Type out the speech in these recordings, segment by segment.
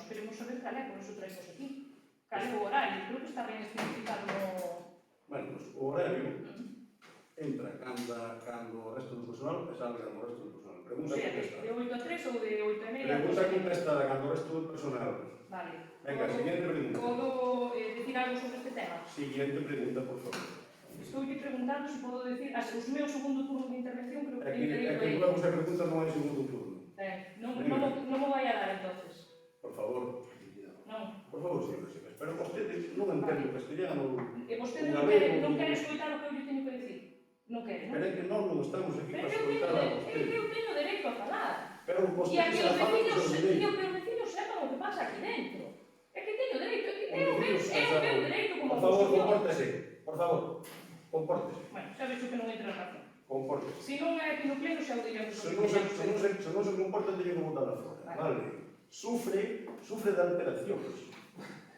nós queremos saber cal é, por eso traemos aquí. Cal é o horario, creo que está ben especificado no... Bueno, pues, o horario entra cando o resto do personal e salga do resto do personal. O Pregunta sea, contestada. de 8 a 3 ou de 8 a media? Pregunta contestada cando o resto do personal. Vale. Venga, siguiente pregunta. Podo decir algo sobre este tema? Siguiente pregunta, por favor. Estou aquí preguntando se podo decir... Os meu segundo turno de intervención creo que É teño que que luego esa pregunta non hai segundo turno. non me vai a dar, entonces. Por favor. Non. Por favor, señores. Pero vostede non entende o castellano. E vostede Unha non vez, quere escoitar o que eu lle teño que decir. Non quere, non? Pero é que nós non estamos aquí Pero para eu escoitar a vostede. teño dereito a falar. Pero E a vostede que xa os fala vecinos, dos seus direitos. que os vecinos sepan o que pasa aquí dentro. É que teño dereito, é o meu dereito como Por favor, oposición. compórtese. Por favor, compórtese. Bueno, xa vexo que non entra en razón. Compórtese. Se non é aquí no pleno, xa o diremos. Se non se comporta, teño que botar afuera. Vale. Sufre de alteracións.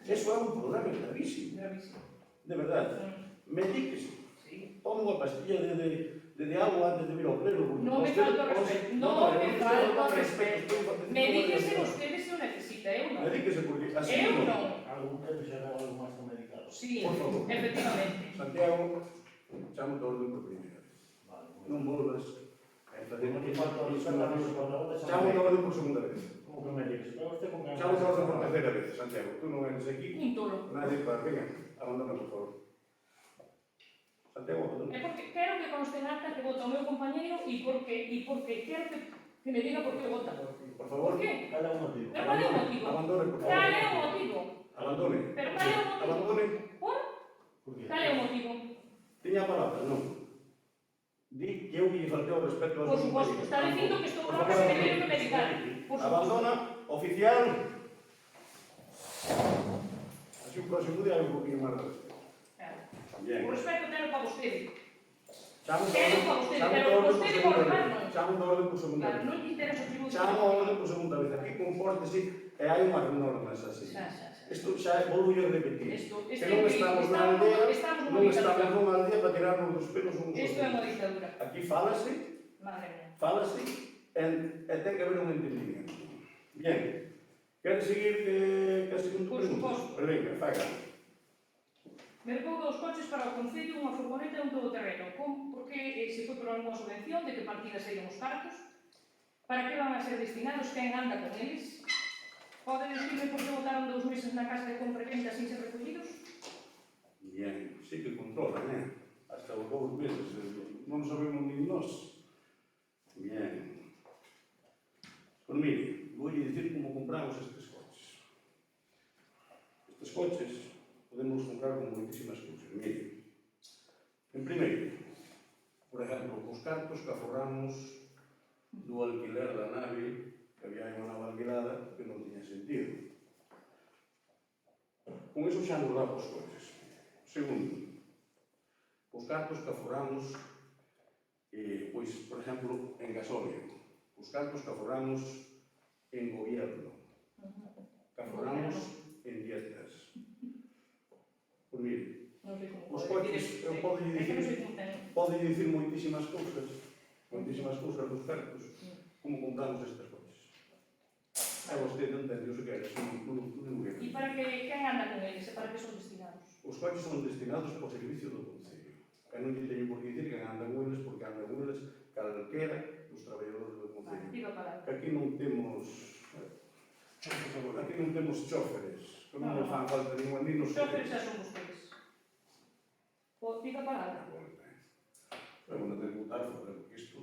Eso é un problema gravísimo. Gravísimo. De verdade. Medíquese. Sí. Toma unha pastilla de agua antes de vir ao pleno. Non me falta respeto. Non me falta respeto. Medíquese vostede se o necesita, eu non. Medíquese porque así Eu non. Algún debe ser algo máis que medicado. Sí, Por favor. efectivamente. Santiago, chamo todo orden por primeira vez. Vale. Non volvas a fazer Non te falta o respeto a nosos portavoces. chamo todo orden por segunda vez. Como que me dices? Pero usted con que... Chamo todo orden por terceira vez, Santiago. Tú non eres aquí. Un tolo. Nadie para... Venga, abandona, por favor. Santiago, abandona. É porque quero que conste en acta que vota o meu compañeiro e porque quero que me diga por que vota. Por favor. Por que? Cal é o motivo? Pero cal é o motivo? Abandone, por favor. Cal é o motivo? Abandone. Pero cal é o motivo? Abandone. Por? Por qué? Cal é o motivo? Tiña a palabra, non. Di que eu lle faltei ao respeto aos Por suposto, está dicindo que estou bronca se me teño que medicar. Por suposto. Abandona, oficial. Así o próximo día hai un poquinho máis de respeto. Claro. Bien. O respeto teno para vostede. Chamo Quero para vostede, chamo pero todo orden vostede por por segunda mano. vez. Chamo todo orden por segunda Claro, vez. non lle interesa o tributo. Chamo a orden por segunda vez. Aquí compórtese e hai unhas normas así. Xa. Isto xa volvo a repetir. Isto Que non estamos na aldea, estamos non nunha estamos dictadura. nunha aldea para tirarnos dos pelos uns aos Isto é unha outros. dictadura. Aquí fálase Madre mía. e ten que haber un entendimiento. Bien. Queres seguir que a segundo Por pregunta? suposto. Pero venga, faga. Mercou dos coches para o Concello, unha furgoneta e un todoterreno. Por que se foi por algunha subvención? De que partida saíron os cartos? Para que van a ser destinados? Quen anda con eles? Pode decirme por que votaron 2 meses na casa de compra e venta sin ser recollidos? Bien, sí que controlan, Hasta os 2 meses, non sabemos nin nós. Bien. Pues mire, vou dicir como compramos estes coches. Estes coches podemos comprar con moitísimas cousas. Mire, en primeiro, por exemplo, os cartos que aforramos do alquiler da nave, que había unha nave alquilada que non tiña sentido. Con iso xa nos dá os coches. Segundo, os cartos que aforramos, pois, por exemplo, en gasóleo. Os cartos que aforramos en gobierno. Que aforramos en dietas. Pois mire, Non sei como os pode coches, decir eu isto. podo É que non sei dicir, como ten. moitísimas cousas dos cartos, como compramos estes coches. E vostede non entende o que quere, non quere. E para que quen anda con eles? E para que son destinados? Os coches son destinados por servicio do Concello. E non lle teño por que dicir que andan con eles, porque andan con eles calquera dos traballadores do Concello. Diga para. Que aquí non temos... Aquí non temos chóferes, que non nos fan falta ningún nin nos... Os chóferes xa son vostedes. Diga para. Pero non ten que botar fora, porque isto...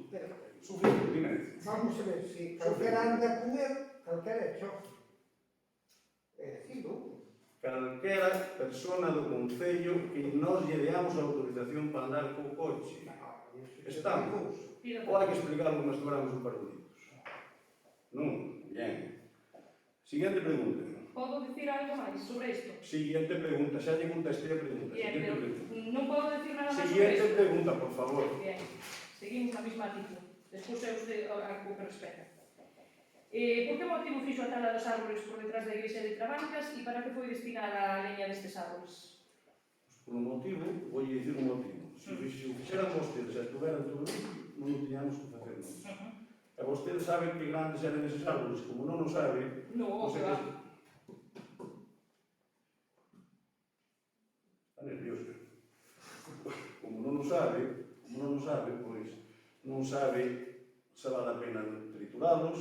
Sufre continencia. Vamos a ver, si calquera anda con él, calquera é chofer. É dicir, Calquera persona do Concello que nos lle deamos a autorización para andar co coche. Estamos. Diga Ou hai para. que explicarlo como se tuéramos un parulitos. Non, bien. Siguiente pregunta. Podo dicir algo máis sobre isto? Siguiente pregunta. Xa lle contestei a pregunta. Bien, Siguiente pero pregunta. non podo decir nada máis sobre Siguiente isto. pregunta, por favor. Bien, seguimos na mesma actitud. Despois é usted a que respeta. Por que motivo fixo a tala dos árboles por detrás da igrexa de Trabancas e para que foi destinada a leña destes árboles? Por un motivo, vou dicir un motivo. Se o fixeran vostedes e estuveran todo isto, non o tiñamos que facer nós. E vostedes saben que grandes eran eses árboles, como non o sabe, No, pois que é va. que non o sabe, pois non sabe se vale a pena trituralos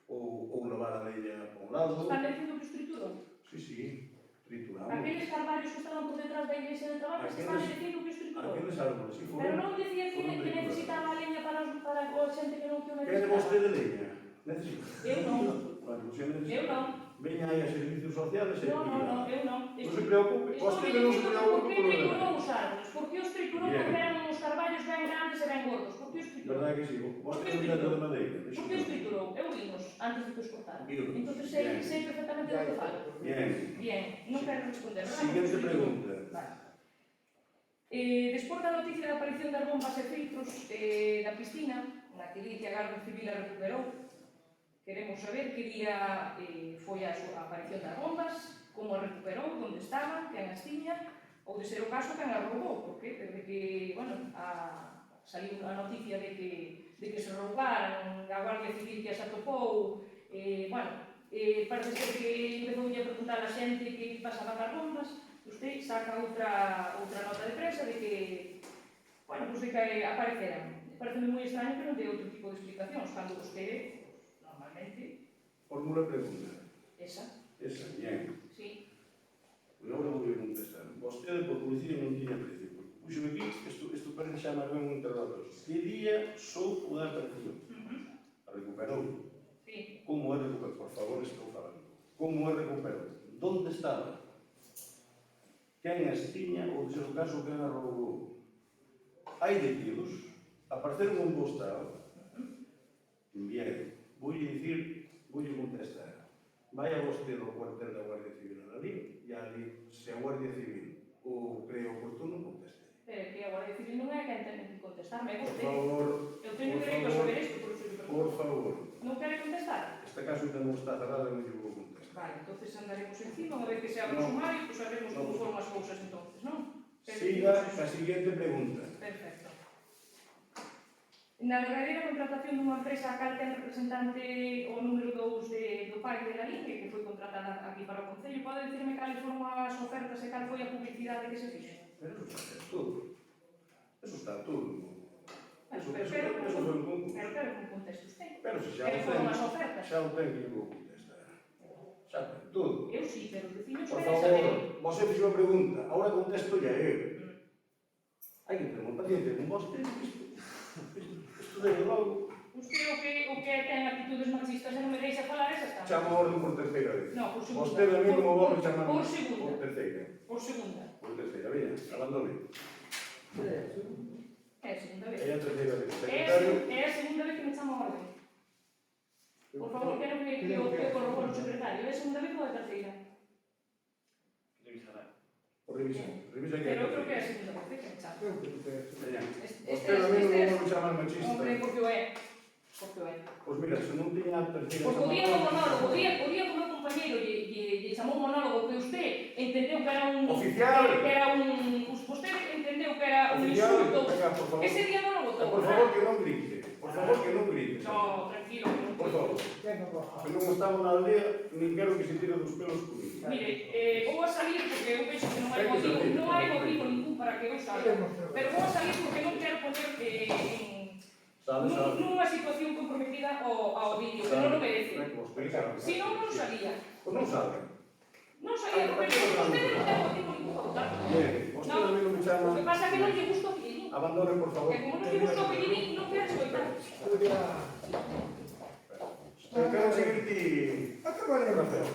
ou levar a leña para un lado. Están dicindo que os triturou. Sí, trituramos. Aqueles carballos que estaban por detrás da iglesia de traballo que están dicindo que os triturou. Aqueles árboles, si Pero foron... non dicía que necesitaba a leña para a xente que non que o Quere necesitaba. vostede leña? Necesita. Eu non. Bueno, se necesita. Eu non. Veña aí a servicios sociales e Non, non, eu non. Non se preocupe, vostede non se preocupe Por que polo triturou demais. os árboles? Por que os triturou Bien. porque eran uns carballos ben grandes e ben gordos? Por que os triturou? Verdade que sí? Vostede é un de madeira. Por que os triturou? Eu vimos antes de que os cortaran. Vimos. Entón Bien. sei perfectamente do que falo. Bien. Bien, non quero responder. ¿verdad? Siguiente pregunta. Vale. Despois da noticia da aparición das bombas e filtros da piscina, na que di que a Garda Civil a recuperou, queremos saber que día foi a aparición das bombas, como a recuperou, onde estaban, quen as tiña, ou de ser o caso quen as roubou, porque desde que, bueno, saliu a noticia de que se roubaran, a Guardia Civil que as atopou, parece ser que empezou a preguntar a xente que pasaba as bombas. Usted saca outra nota de prensa de que, bueno, pues de que apareceran. Parece moi extraño que non dé outro tipo de explicacións, cando usted, normalmente, Formula pregunta. esa, Bien. sí. Eu agora vou contestar. Vostede por publicidade non tiña precio. Puxo aquí, isto parece xa máis ben un interrogador. Que día soupo da aparición? A recuperou. Sí. Como a recuperou? Por favor, estou falando. Como a recuperou? Donde estaba? Quen as tiña ou, de ser o caso, quen a roubou? Hai detidos? Apareceron un bo estado? Bien. Voulle contestar. Vaya vostede ao cuartel da Guardia Civil a Lalín e ali, se a Guardia Civil o cree oportuno, conteste. Pero que a Guardia Civil non é quen ten que contestarme, é Por vostede. favor, Eu teño por dereito a favor, saber isto, por iso que por favor. non quere contestar? Este caso ainda non está cerrado e non lle vou contestar. Vale, entonces andaremos encima, unha vez que se abre o No. sumario, pues sabemos como No. foron as cousas entonces, non? Siga a seguinte pregunta. Perfecto. Na verdadeira contratación dunha empresa a cal ten representante o número 2 do pai de la Ligue, que foi contratada aquí para o Concello, pode dicirme cales foron as ofertas e cal foi a publicidade que se fixo? Pero eso está todo. Eso está todo. Eso Pero foi un concurso. quero que conteste usted. Pero se xa Que o foron ten, as ofertas? xa o ten que lle vou contestar. Xa ten todo. Eu sí, pero os veciños Por queren saber. favor, vos fixo a pregunta, agora contesto ya eu. Hai que ter un paciente con vos, isto de logo. Usted o que ten actitudes machistas e non me deixa falar, esa está. Chama a orden por terceira vez. No, por segunda. Vostede a mí como vos me chamar Por segunda. por terceira. Por segunda. Por terceira, veña, abandone. É a segunda vez. É a terceira vez. É Secretario, a segunda vez que me chama a orden. Por favor, quero que corrobore o secretario. É a segunda vez ou a terceira? por revisión. Revisa que Pero eu creo que é a segunda vez que me chama. Veña. Este Vostede a mí non vou chamar machista. Hombre, porque o é. Porque o é. Pois mira, se non tiña a terceira Porque o día do chamada- monólogo, o día que o meu compañeiro lle chamou un monólogo que usted entendeu que era un... Oficial. Que era un... Usted entendeu que era un Oficial, insulto. venga, por favor. Ese día non o votou. Por favor, que non grite. Por favor, que non grite. No, tranquilo. que non Por favor. Que non estamos na aldea, nin quero que se tire dos pelos comigo. Mire, vou a salir porque eu penso que non hai Ten que motivo, salir. non hai motivo ningún para que eu salga. Pero vou a salir porque non quero poner nunha situación comprometida ao vídeo, que non o merece. Si non, non salía. Pois non salga. Non salía porque vostede non ten motivo ningún para votar. Bien, vostede a mí non me chama. O que pasa é que non lle gusta o pillín. Abandone, por favor. E como non lle gusta o pillín, non quero escoitar. Se quero seguir ti... Acabaremos. Rafael.